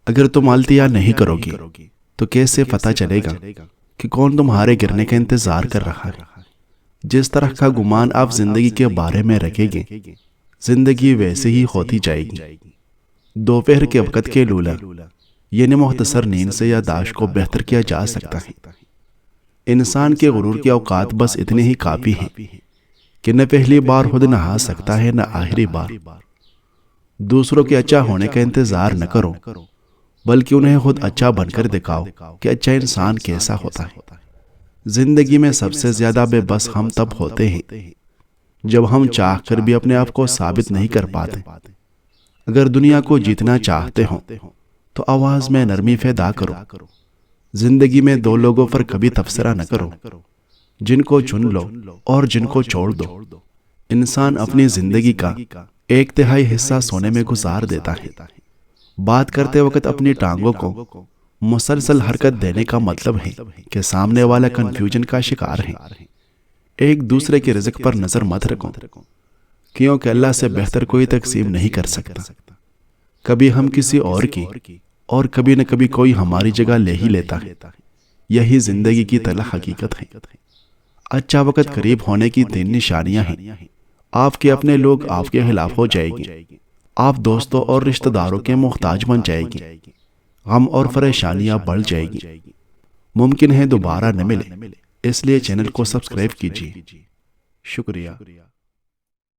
اگر تم التیا نہیں کرو گی تو کیسے پتہ چلے گا کہ کون تمہارے گرنے کا انتظار کر رہا ہے؟ جس طرح کا گمان آپ زندگی کے بارے میں رکھیں گے زندگی ویسے ہی ہوتی جائے گی۔ دوپہر کے وقت کے لولہ یعنی مختصر نیند سے یادداشت کو بہتر کیا جا سکتا ہے۔ انسان کے غرور کے اوقات بس اتنے ہی کافی ہیں کہ نہ پہلی بار خود نہا سکتا ہے نہ آخری بار۔ دوسروں کے اچھا ہونے کا انتظار نہ کرو بلکہ انہیں خود اچھا بن کر دکھاؤ کہ اچھا انسان کیسا ہوتا ہے۔ زندگی میں سب سے زیادہ بے بس ہم تب ہوتے ہیں جب ہم چاہ کر بھی اپنے آپ کو ثابت نہیں کر پاتے۔ اگر دنیا کو جیتنا چاہتے ہو تو آواز میں نرمی پیدا کرو۔ زندگی میں دو لوگوں پر کبھی تبصرہ نہ کرو، جن کو چن لو اور جن کو چھوڑ دو۔ انسان اپنی زندگی کا 1/3 حصہ سونے میں گزار دیتا ہے۔ بات کرتے وقت اپنی ٹانگوں کو مسلسل حرکت دینے کا مطلب ہے کہ سامنے والا کنفیوژن کا شکار ہے۔ ایک دوسرے کے رزق پر نظر مت رکھو، کیونکہ اللہ سے بہتر کوئی تقسیم نہیں کر سکتا۔ کبھی ہم کسی اور کی اور کبھی نہ کبھی کوئی ہماری جگہ لے ہی لیتا ہے۔ یہی زندگی کی تلخ حقیقت ہے۔ اچھا وقت قریب ہونے کی 3 نشانیاں ہیں۔ آپ کے اپنے لوگ آپ کے خلاف ہو جائیں گے، آپ دوستوں اور رشتہ داروں کے محتاج بن جائیں گے، غم اور پریشانیاں بڑھ جائیں گی۔ ممکن ہے دوبارہ نہ ملے، اس لیے چینل کو سبسکرائب کیجیے۔ شکریہ۔